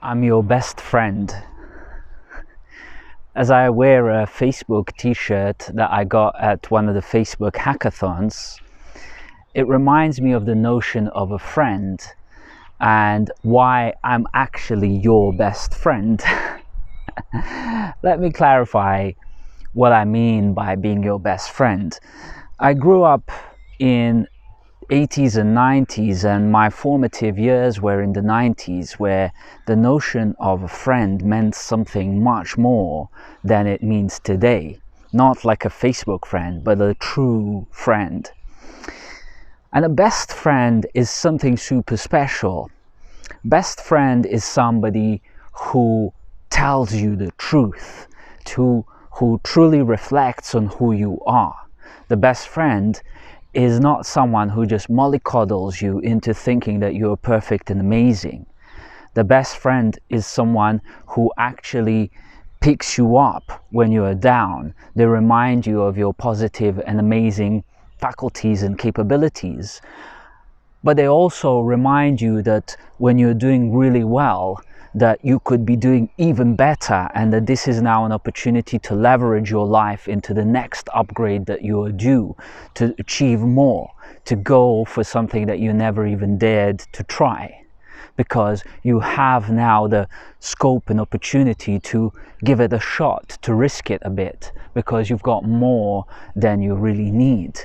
I'm your best friend. As I wear a Facebook t-shirt that I got at one of the Facebook hackathons, it reminds me of the notion of a friend and why I'm actually your best friend. Let me clarify what I mean by being your best friend. I grew up in 80s and 90s, and my formative years were in the 90s, where the notion of a friend meant something much more than it means today. Not like a Facebook friend, but a true friend. And a best friend is something super special. Best friend is somebody who tells you the truth, who truly reflects on who you are. The best friend is not someone who just mollycoddles you into thinking that you're perfect and amazing. The best friend is someone who actually picks you up when you are down. They remind you of your positive and amazing faculties and capabilities. But they also remind you that when you're doing really well, that you could be doing even better, and that this is now an opportunity to leverage your life into the next upgrade that you are due, to achieve more, to go for something that you never even dared to try, because you have now the scope and opportunity to give it a shot, to risk it a bit, because you've got more than you really need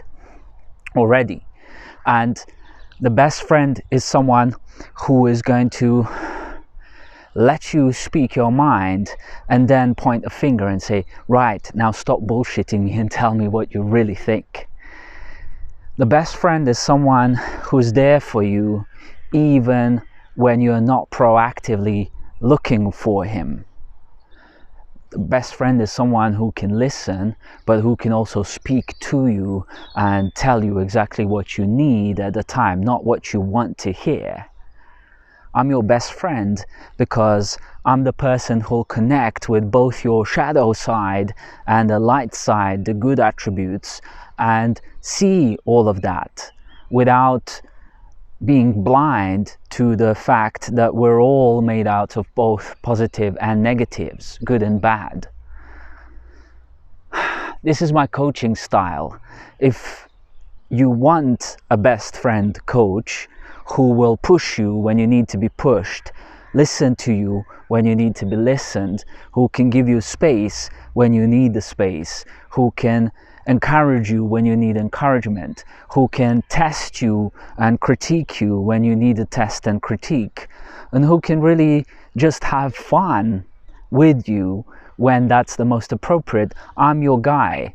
already. And the best friend is someone who is going to let you speak your mind and then point a finger and say, right, now stop bullshitting me and tell me what you really think. The best friend is someone who's there for you even when you're not proactively looking for him. The best friend is someone who can listen, but who can also speak to you and tell you exactly what you need at the time, not what you want to hear. I'm your best friend because I'm the person who'll connect with both your shadow side and the light side, the good attributes, and see all of that without being blind to the fact that we're all made out of both positive and negatives, good and bad. This is my coaching style. If you want a best friend coach who will push you when you need to be pushed, listen to you when you need to be listened, who can give you space when you need the space, who can encourage you when you need encouragement, who can test you and critique you when you need a test and critique, and who can really just have fun with you when that's the most appropriate. I'm your guy.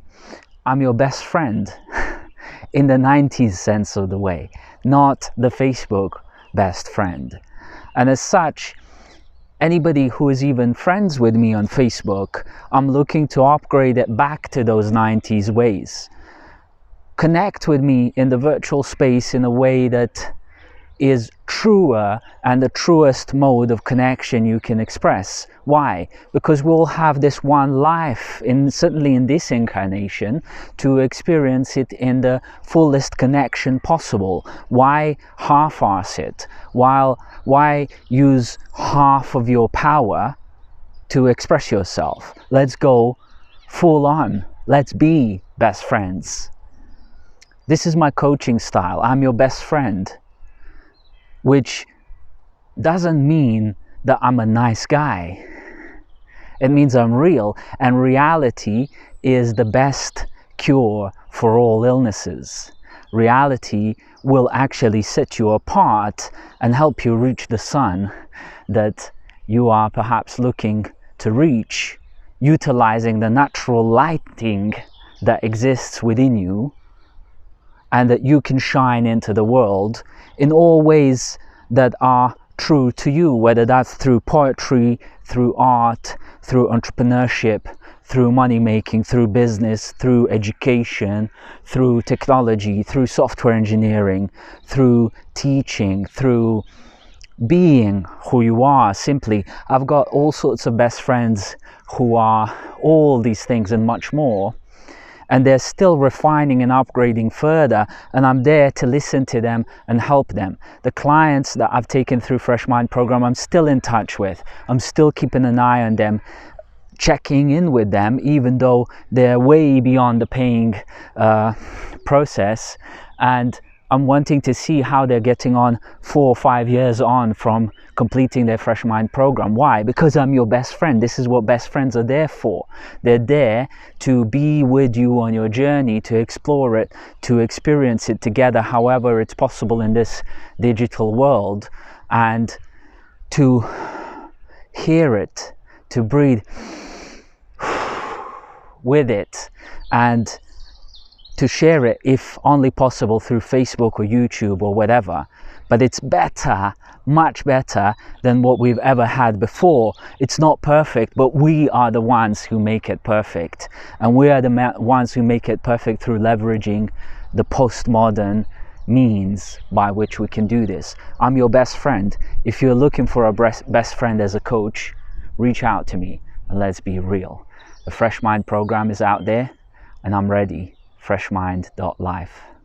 I'm your best friend in the 90s sense of the way, not the Facebook best friend. And as such, anybody who is even friends with me on Facebook, I'm looking to upgrade it back to those 90s ways. Connect with me in the virtual space in a way that is truer and the truest mode of connection you can express. Why? Because we'll have this one life, certainly in this incarnation, to experience it in the fullest connection possible. Why half-arse it? Why use half of your power to express yourself? Let's go full on. Let's be best friends. This is my coaching style. I'm your best friend, which doesn't mean that I'm a nice guy. It means I'm real, and reality is the best cure for all illnesses. Reality will actually set you apart and help you reach the sun that you are perhaps looking to reach, utilizing the natural lighting that exists within you, and that you can shine into the world in all ways that are true to you, whether that's through poetry, through art, through entrepreneurship, through money making, through business, through education, through technology, through software engineering, through teaching, through being who you are simply. I've got all sorts of best friends who are all these things and much more. and they're still refining and upgrading further, and I'm there to listen to them and help them. The clients that I've taken through Fresh Mind program, I'm still in touch with. I'm still keeping an eye on them, checking in with them, even though they're way beyond the paying process, and I'm wanting to see how they're getting on 4 or 5 years on from completing their Fresh Mind program. Why? Because I'm your best friend. This is what best friends are there for. They're there to be with you on your journey, to explore it, to experience it together however it's possible in this digital world, and to hear it, to breathe with it, and to share it, if only possible, through Facebook or YouTube or whatever. But it's better, much better than what we've ever had before. It's not perfect, but we are the ones who make it perfect. And we are the ones who make it perfect through leveraging the postmodern means by which we can do this. I'm your best friend. If you're looking for a best friend as a coach, reach out to me and let's be real. The Fresh Mind program is out there and I'm ready. freshmind.life